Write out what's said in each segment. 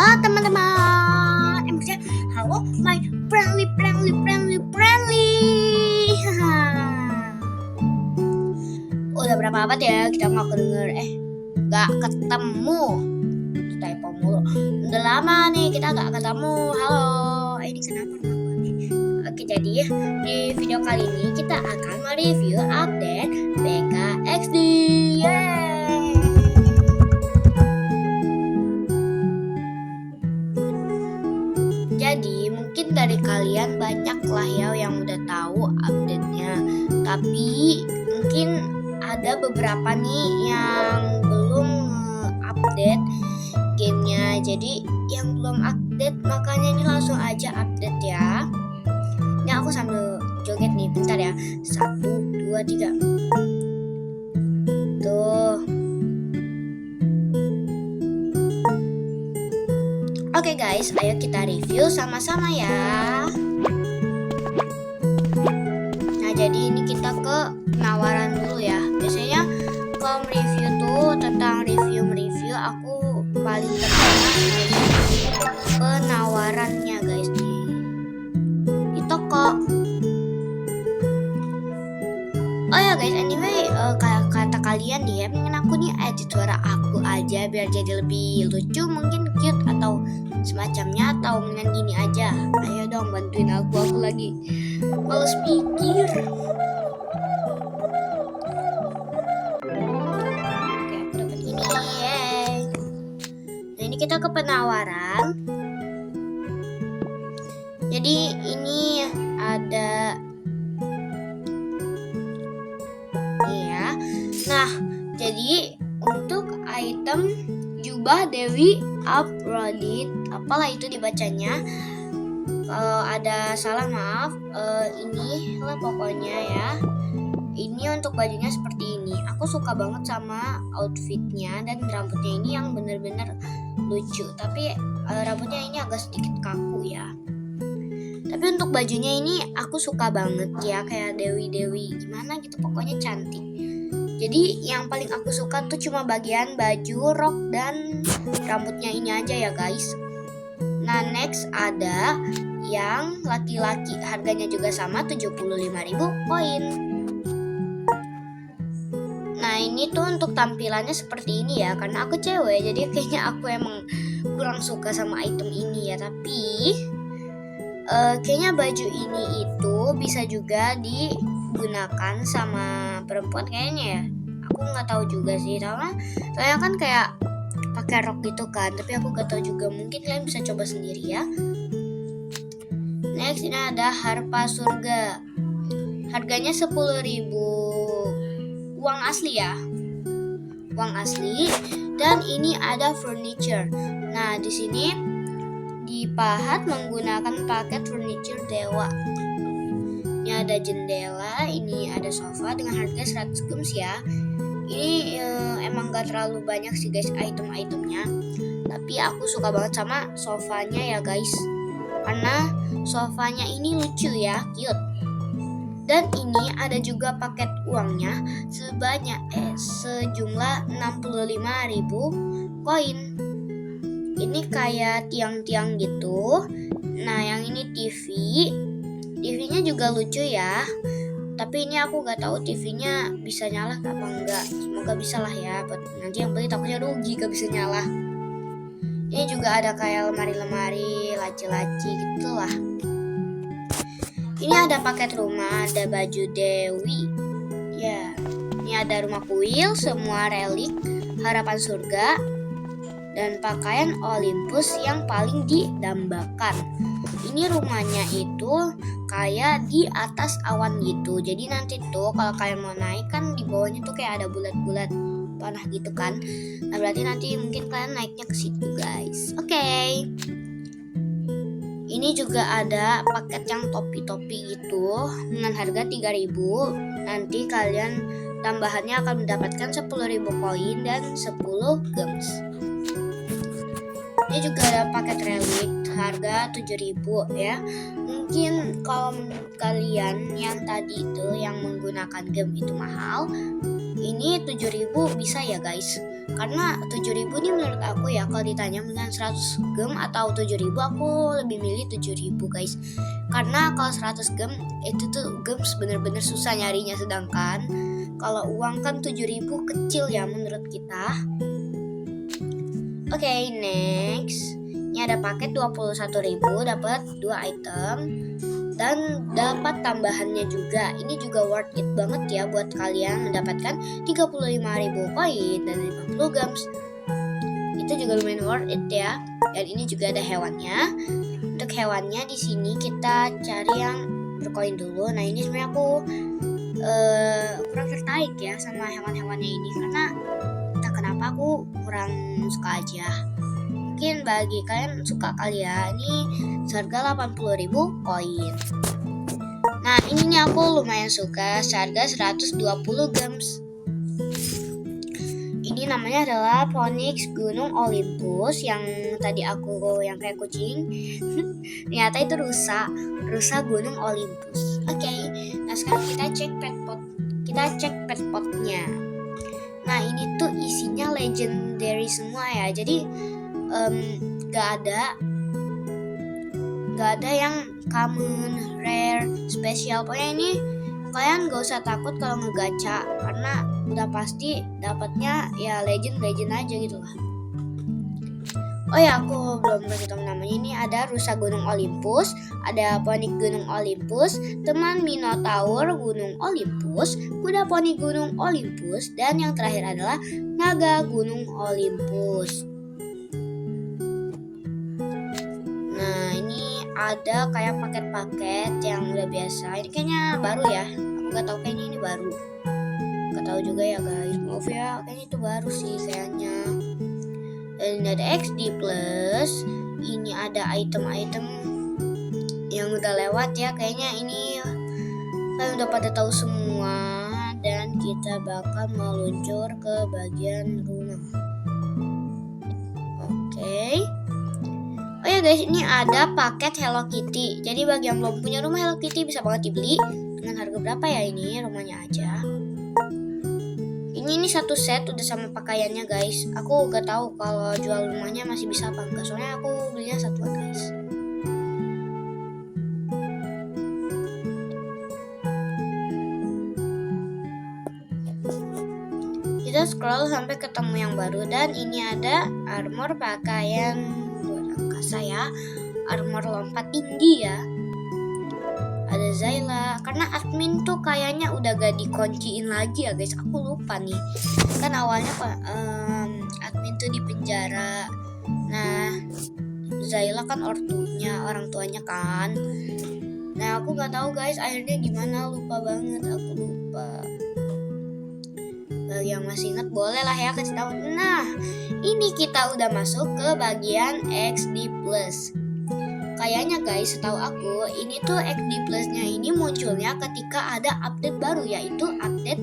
Halo teman-teman, maksudnya halo my friendly. Udah berapa abad ya kita nggak ketemu. Typo mulu. Udah lama nih kita nggak ketemu. Halo, ini kenapa rumah gue? Oke, jadi di video kali ini kita akan mereview update BKXD. Yeay! Jadi mungkin dari kalian banyak lah ya yang udah tahu update-nya, tapi mungkin ada beberapa nih yang belum update gamenya. Jadi yang belum update makanya ini langsung aja update ya. Ini aku sambil joget nih, bentar ya. 1, 2, 3. Tuh. Oke guys, ayo kita review sama-sama ya. Nah, jadi ini kita ke penawaran dulu ya. Biasanya kalau review tuh tentang review aku paling pertama dari penawarannya guys di toko. Oh ya guys, anyway kata kalian nih ya, pengen aku nih edit suara aku aja biar jadi lebih lucu, mungkin cute atau semacamnya, atau mendingan gini aja. Ayo dong bantuin aku lagi males mikir. Oke, aku dapat ini. Yeay. Nah, ini kita ke penawaran. Jadi ini ada ya. Nah, jadi untuk item jubah Dewi Aphrodite, apalah itu dibacanya. Kalau ada salah maaf. Ini lah pokoknya ya. Ini untuk bajunya seperti ini. Aku suka banget sama outfitnya dan rambutnya ini yang bener-bener lucu. Tapi rambutnya ini agak sedikit kaku ya. Tapi untuk bajunya ini aku suka banget ya, kayak Dewi gimana gitu, pokoknya cantik. Jadi yang paling aku suka tuh cuma bagian baju, rok, dan rambutnya ini aja ya guys. Nah, next ada yang laki-laki, harganya juga sama 75.000 koin. Nah, ini tuh untuk tampilannya seperti ini ya, karena aku cewek jadi kayaknya aku emang kurang suka sama item ini ya. Tapi kayaknya baju ini itu bisa juga digunakan sama perempuan kayaknya ya. Aku nggak tahu juga sih, soalnya kan kayak pakai rok gitu kan. Tapi aku nggak tahu juga, mungkin kalian bisa coba sendiri ya. Next ini ada harpa surga, harganya 10.000 uang asli ya, uang asli. Dan ini ada furniture. Nah, di sini dipahat menggunakan paket furniture dewa. Ini ada jendela, ini ada sofa dengan harga 100 gems ya. Ini emang gak terlalu banyak sih guys item-itemnya, tapi aku suka banget sama sofanya ya guys, karena sofanya ini lucu ya, cute. Dan ini ada juga paket uangnya sejumlah 65.000 koin. Ini kayak tiang-tiang gitu. Nah, yang ini TV-nya juga lucu ya. Tapi ini aku gak tahu TV-nya bisa nyala apa enggak. Semoga bisa lah ya. Nanti yang beli takutnya rugi gak bisa nyala. Ini juga ada kayak lemari-lemari, laci-laci gitu lah. Ini ada paket rumah, ada baju Dewi. Ya, ini ada rumah kuil, semua relik, harapan surga, dan pakaian Olympus yang paling didambakan. Ini rumahnya itu kayak di atas awan gitu. Jadi nanti tuh kalau kalian mau naik kan di bawahnya tuh kayak ada bulat-bulat panah gitu kan. Nah, berarti nanti mungkin kalian naiknya ke situ guys. Oke. Ini juga ada paket yang topi-topi gitu dengan harga 3.000. Nanti kalian tambahannya akan mendapatkan 10.000 koin dan 10 gems. Ini juga ada paket relik harga 7.000 ya. Mungkin kalau menurut kalian yang tadi itu yang menggunakan gem itu mahal, ini 7.000 bisa ya guys. Karena 7.000 nih menurut aku ya, kalau ditanya dengan 100 gem atau 7.000, aku lebih milih 7.000 guys. Karena kalau 100 gem itu tuh gems bener-bener susah nyarinya, sedangkan kalau uang kan 7.000 kecil ya menurut kita. Oke, next. Ini ada paket 21.000, dapat 2 item dan dapat tambahannya juga. Ini juga worth it banget ya buat kalian mendapatkan 35.000 koin dan 50 gems. Itu juga lumayan worth it ya. Dan ini juga ada hewannya. Untuk hewannya di sini kita cari yang berkoin dulu. Nah, ini sebenarnya aku kurang tertarik ya sama hewan-hewannya ini, karena entah kenapa aku kurang suka aja. Mungkin bagi kalian suka kali ya. Ini seharga 80.000 koin. Nah, ini nih aku lumayan suka, seharga 120 gems. Ini namanya adalah Phoenix Gunung Olympus, yang tadi aku yang kayak kucing. Ternyata itu rusa Gunung Olympus. Oke. Nah, sekarang kita cek pet potnya. Nah, ini tuh isinya legendary semua ya. Jadi gak ada yang common, rare, spesial. Pokoknya ini kalian gak usah takut kalau ngegacha, karena udah pasti dapatnya ya legend aja gitu lah. Oh ya, aku belum kasih tahu namanya. Ini ada rusa Gunung Olympus, ada poni Gunung Olympus, teman Minotaur Gunung Olympus, kuda poni Gunung Olympus, dan yang terakhir adalah naga Gunung Olympus. Nah, ini ada kayak paket-paket yang udah biasa. Ini kayaknya baru ya. Aku nggak tahu, kayaknya ini baru. Nggak tahu juga ya guys. Maaf ya, kayaknya itu baru sih kayaknya. Dan ini ada XD Plus. Ini ada item-item yang udah lewat ya. Kayaknya ini kalian udah pada tahu semua. Dan kita bakal meluncur ke bagian rumah. Oke. Oh ya guys, ini ada paket Hello Kitty. Jadi bagi yang belum punya rumah Hello Kitty bisa banget dibeli. Dengan harga berapa ya ini rumahnya aja? Ini satu set udah sama pakaiannya guys. Aku gak tahu kalau jual rumahnya masih bisa apa enggak, soalnya aku belinya satuan guys. Kita scroll sampai ketemu yang baru, dan ini ada armor pakaian luar angkasa ya, armor lompat tinggi ya. Ada Zyla, karena admin tuh kayaknya udah gak dikunciin lagi ya guys. Aku lupa nih, kan awalnya admin tuh di penjara. Nah, Zyla kan orang tuanya kan. Nah, aku gak tahu guys akhirnya gimana, lupa banget, aku lupa. Bagi yang masih ingat boleh lah ya kasih tahu. Nah, ini kita udah masuk ke bagian XD Plus. Kayaknya guys, setahu aku ini tuh XD Plus-nya ini munculnya ketika ada update baru, yaitu update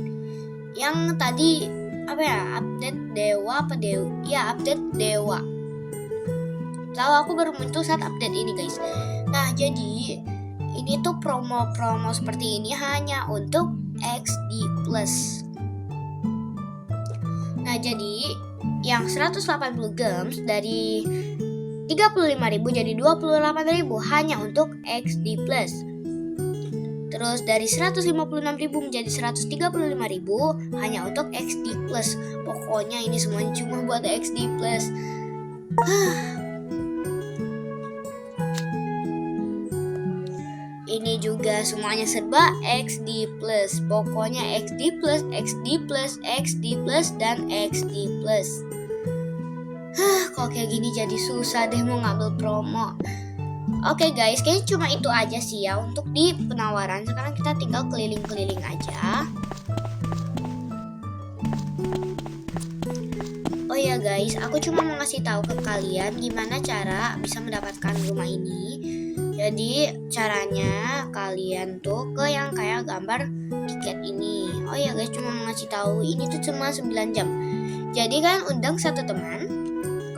yang tadi update dewa update dewa. Tahu aku baru muncul saat update ini guys. Nah, jadi ini tuh promo-promo seperti ini hanya untuk XD Plus. Nah, jadi yang 180 gems dari 35.000 jadi 28.000 hanya untuk XD Plus. Terus dari 156.000 menjadi 135.000 hanya untuk XD Plus. Pokoknya ini semuanya cuma buat XD Plus. Ini juga semuanya serba XD Plus. Pokoknya XD Plus, XD Plus, XD Plus, dan XD Plus. Kalau kayak gini jadi susah deh mau ngambil promo. Oke guys, kayaknya cuma itu aja sih ya untuk di penawaran. Sekarang kita tinggal keliling-keliling aja. Oh ya guys, aku cuma mau ngasih tahu ke kalian gimana cara bisa mendapatkan rumah ini. Jadi caranya kalian tuh ke yang kayak gambar tiket ini. Oh ya guys, cuma mau ngasih tahu ini tuh cuma 9 jam. Jadi kalian undang satu teman.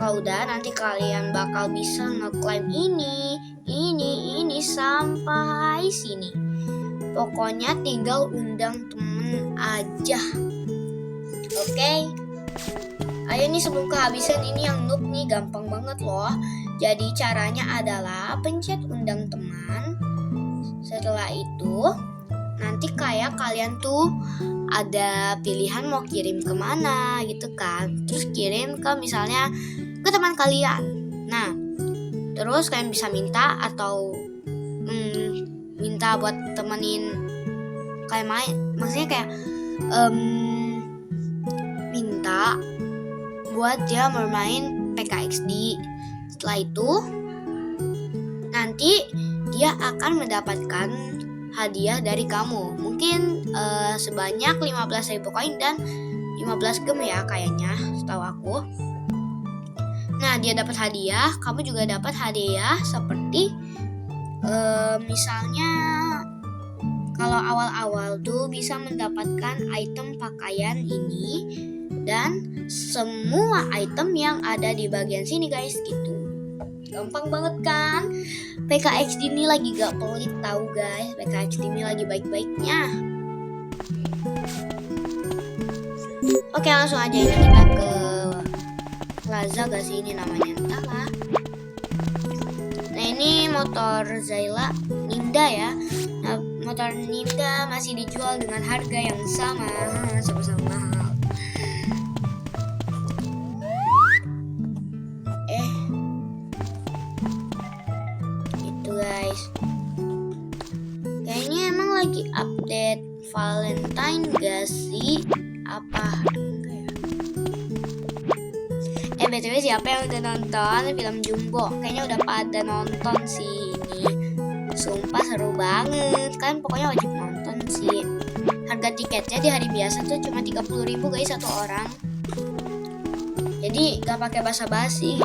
Kalau udah nanti kalian bakal bisa ngeklaim ini sampai sini. Pokoknya tinggal undang temen aja. Oke? Ayo nih sebelum kehabisan, ini yang noob nih, gampang banget loh. Jadi caranya adalah pencet undang teman. Setelah itu nanti kayak kalian tuh ada pilihan mau kirim kemana gitu kan. Terus kirim ke misalnya ke teman kalian. Nah terus kalian bisa minta atau minta buat temenin kayak main. Maksudnya kayak minta buat dia bermain PKXD. Setelah itu nanti dia akan mendapatkan hadiah dari kamu. Mungkin sebanyak 15.000 koin dan 15 gem ya kayaknya, setahu aku. Nah dia dapat hadiah, kamu juga dapat hadiah seperti misalnya kalau awal-awal tuh bisa mendapatkan item pakaian ini dan semua item yang ada di bagian sini guys gitu. Gampang banget kan? PKXD ini lagi gak pelit tahu guys. PKXD ini lagi baik-baiknya. Oke langsung aja ini kita ke Plaza gak sih ini namanya, entahlah. Nah ini motor Zayla Ninda ya. Nah, motor Ninda masih dijual dengan harga yang sama, sama-sama mahal. Gitu guys. Kayaknya emang lagi update Valentine gak sih? Apa? BTW siapa yang udah nonton film Jumbo? Kayaknya udah pada nonton sih ini. Sumpah seru banget. Kan pokoknya wajib nonton sih. Harga tiketnya di hari biasa tuh cuma 30.000 guys satu orang. Jadi gak pakai basa-basi.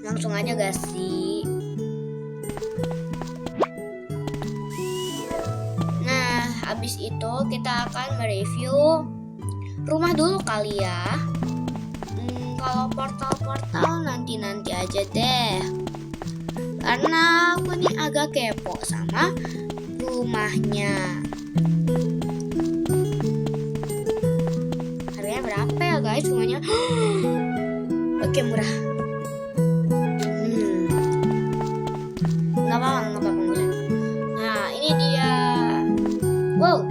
Langsung aja gak sih? Nah, habis itu kita akan mereview rumah dulu kali ya. Kalau portal-portal nanti aja deh. Karena aku nih agak kepo sama rumahnya. Harganya berapa ya guys rumahnya? Oke murah. Nggak apa-apa mulai. Nah ini dia. Wow.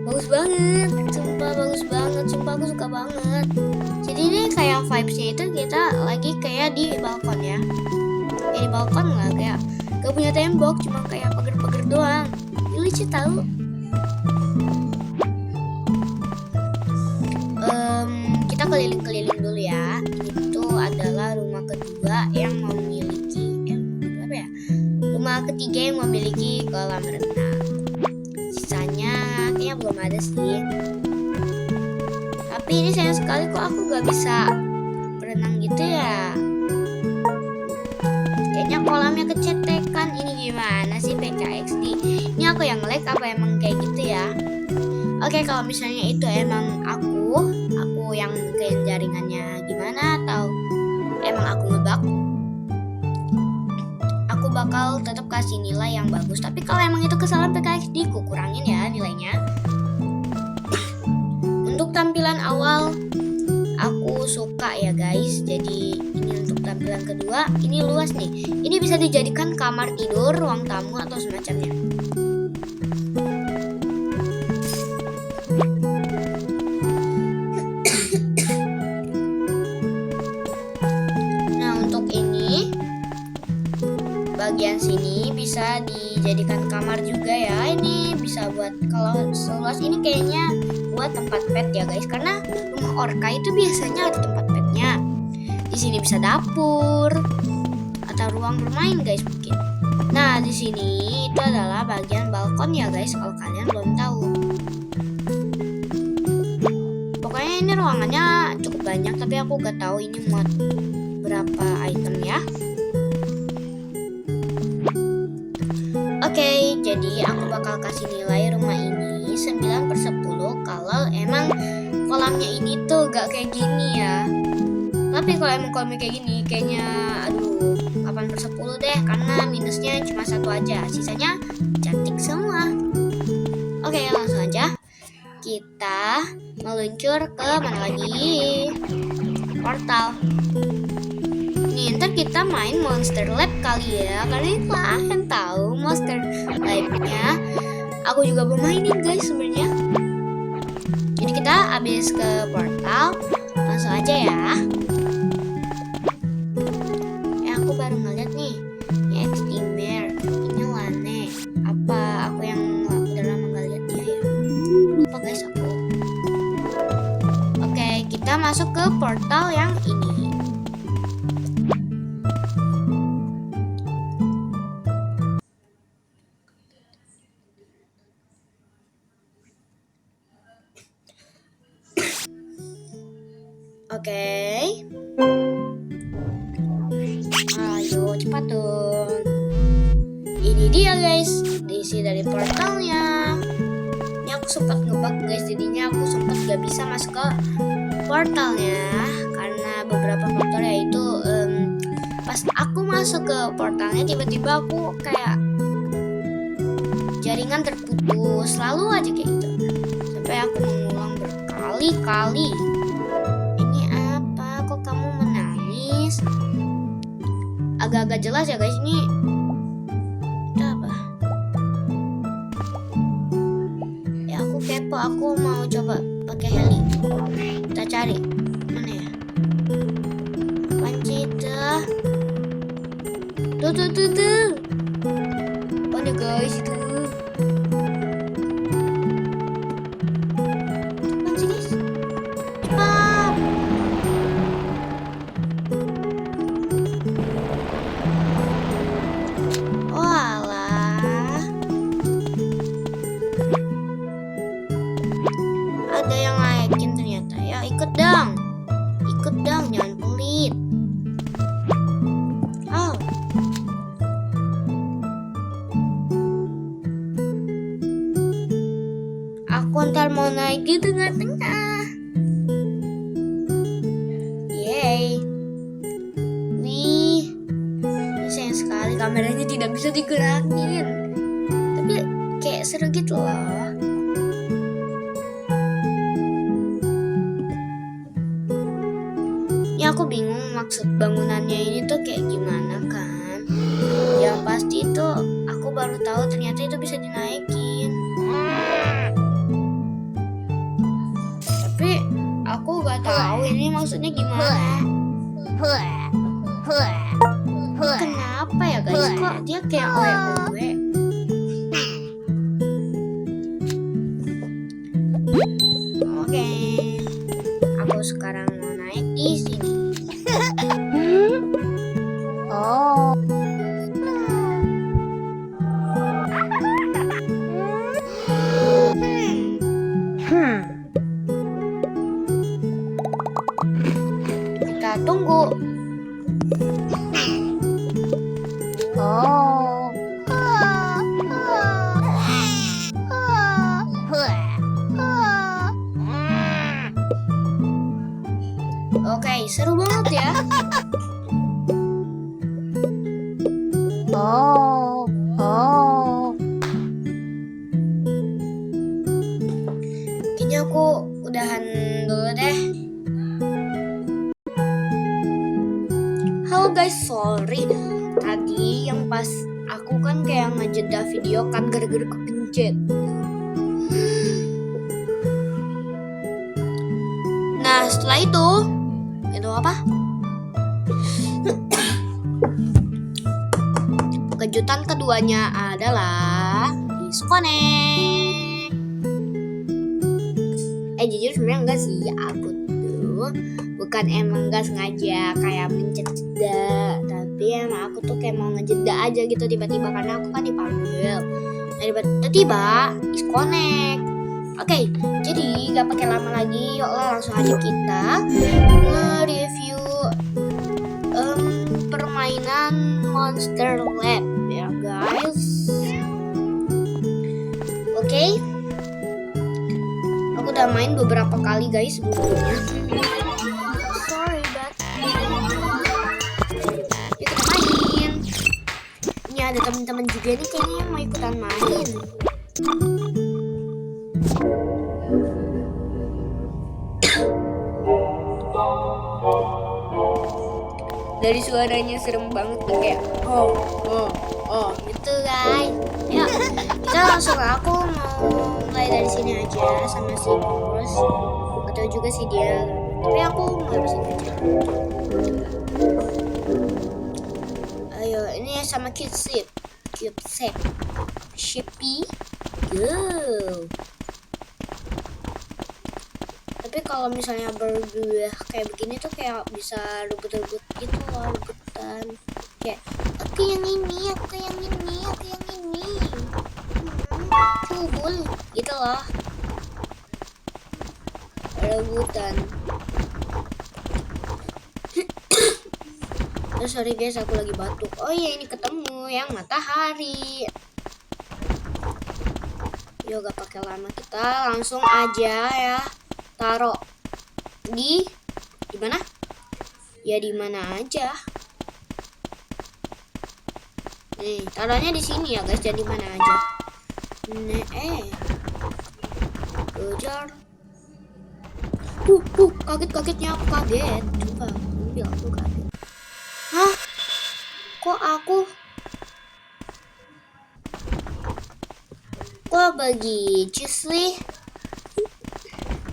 Bagus banget. Sumpah bagus banget. Sumpah aku suka banget. Jadi ini kayak vibes-nya itu kita lagi kayak di balkon ya. Di balkon lah kayak gak punya tembok, cuma kayak pagar-pagar doang. Lucu tahu. Kita keliling-keliling dulu ya. Itu adalah rumah kedua yang memiliki rumah ketiga yang memiliki kolam renang. Sisanya kayaknya belum ada sih. Tapi ini sayang sekali kok aku gak bisa berenang gitu ya. Kayaknya kolamnya kecetekan. Ini gimana sih PKXD? Ini aku yang lag apa emang kayak gitu ya? Oke kalau misalnya itu emang aku yang mungkin jaringannya gimana atau emang aku ngebug, aku bakal tetap kasih nilai yang bagus. Tapi kalau emang itu kesalahan PKXD, ku kurangin ya nilainya. Untuk tampilan awal aku suka ya guys. Jadi ini untuk tampilan kedua, ini luas nih. Ini bisa dijadikan kamar tidur, ruang tamu atau semacamnya. Nah untuk ini bagian sini bisa dijadikan kamar juga ya. Ini bisa buat kalau seluas ini kayaknya buat tempat pet ya guys. Karena rumah orka itu biasanya ada tempat petnya. Di sini bisa dapur atau ruang bermain guys mungkin. Nah di sini itu adalah bagian balkon ya guys kalau kalian belum tahu. Pokoknya ini ruangannya cukup banyak tapi aku gak tahu ini muat berapa item ya. Oke, jadi aku bakal kasih nilai rumah ini 9/10 kalau emang kolamnya ini tuh gak kayak gini ya. Tapi kalau emang kolamnya kayak gini kayaknya 8/10 deh, karena minusnya cuma 1 aja, sisanya cantik semua. Oke langsung aja kita meluncur ke mana lagi? Portal. Nih, ntar kita main Monster Lab kali ya, karena ini kalian tahu Monster Lab-nya aku juga bermainin guys sebenarnya. Jadi kita habis ke portal, langsung aja ya. Aku baru ngeliat nih, ya Steamer, ini Lane. Apa aku yang udah lama gak liat dia ya? Lupa guys aku. Oke, kita masuk ke portal yang ini. Oke. Ayo cepat dong. Ini dia guys, diisi dari portalnya. Ini aku sempat ngebug guys, jadinya aku sempat gak bisa masuk ke portalnya karena beberapa faktor, yaitu pas aku masuk ke portalnya tiba-tiba aku kayak jaringan terputus, selalu aja kayak gitu. Sampai aku mengulang berkali-kali. Ini apa? Kok kamu menangis? Agak-agak jelas ya guys, ini itu apa? Ya aku kepo, aku mau coba pakai heli. Kita cari mana ya? Pancita. Tuh. Mana guys itu? Cepat sih guys. Cepat. Walah. Ada yang naikin ternyata ya. Ikut dong, jangan pelit. Oh. Aku ntar mau naik di tengah-tengah. Yeay. Wih, sayang sekali kameranya tidak bisa digerakin. Tapi kayak seru gitu loh. Ya aku bingung maksud bangunannya ini tuh kayak gimana kan. Yang pasti itu aku baru tahu ternyata itu bisa dinaikin. Tapi aku gak tahu ini maksudnya gimana. Kenapa ya guys, kok dia kayak oe-oe? Oke, aku sekarang mau naik di sini. Oh. Kita tunggu. Oh. Oke, seru banget ya. Oh. Kayaknya aku udahan dulu deh. Halo guys, sorry tadi yang pas aku kan kayak ngejeda video kan gara-gara kepencet. Nah setelah itu apa? Kejutan keduanya adalah disconnect. Jujur sebenarnya enggak sih, aku tuh bukan emang enggak sengaja kayak mencet jeda, tapi emang aku tuh kayak mau ngejeda aja gitu tiba-tiba karena aku kan dipanggil. Nah tiba-tiba disconnect. Oke, jadi gak pakai lama lagi, yuklah langsung aja kita nge-review permainan Monster Lab ya guys. Oke. Aku udah main beberapa kali guys sebelumnya. Sorry but yuk kita main. Ini ada teman-teman juga nih kayaknya yang mau ikutan main. Dari suaranya serem banget nih, kayak gitu guys. Ya, kita langsung, aku mau mulai dari sini aja sama si Bros. Atau juga si dia. Tapi aku mulai dari sini aja. Ayo, ini sama Cube Set. Shippy. Go. Tapi kalau misalnya berdua kayak begini tuh kayak bisa rebut-rebut gitu loh, rebutan. Kayak aku yang ini, aku yang ini, aku yang ini. Cubul gitu loh. Rebutan. Oh, sorry guys, aku lagi batuk. Oh iya, ini ketemu yang matahari. Yuk, gak pakai lama, kita langsung aja ya taruh di mana? Ya di mana aja. Nih, taruhnya di sini ya guys, jadi mana aja. Kejar. Kagetnya aku kaget. Coba, ambil aku kaget. Hah? Kok begitu sih?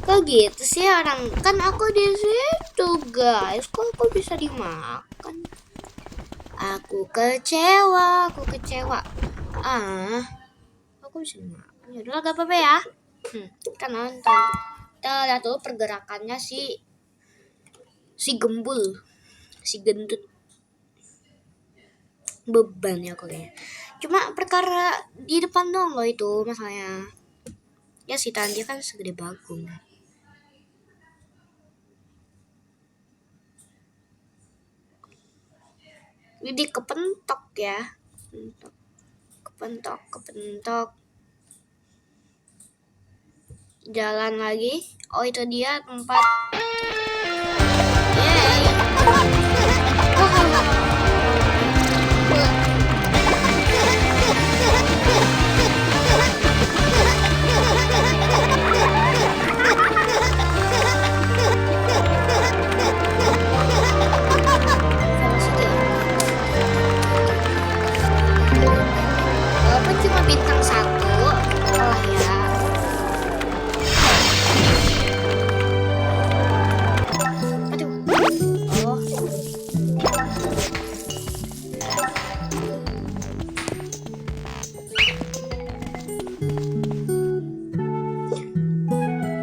Kok gitu sih orang? Kan aku di situ guys. Kok aku bisa dimakan? Aku kecewa. Aku bisa dimakan. Ya udah, gak apa-apa ya. Kita nonton. Kita lihat dulu pergerakannya si gembul, si gendut. Beban ya kayaknya. Cuma perkara di depan dong loh itu masalahnya. Ya si Tandia kan segede bagong. Jadi kepentok ya. Kepentok. Jalan lagi. Oh, itu dia tempat. Yeay. Walaupun cuma bintang 1, kalah ya.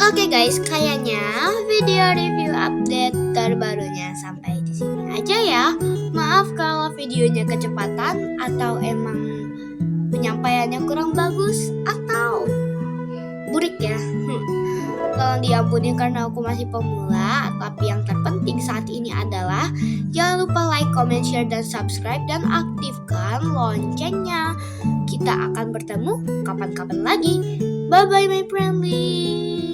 Oke guys, kayaknya video review update terbarunya sampai di sini aja ya. Maaf kalau videonya kecepatan atau emang penyampaiannya kurang bagus atau burik ya. Tolong diampuni karena aku masih pemula. Tapi yang terpenting saat ini adalah jangan lupa like, comment, share, dan subscribe, dan aktifkan loncengnya. Kita akan bertemu kapan-kapan lagi. Bye bye my friendly.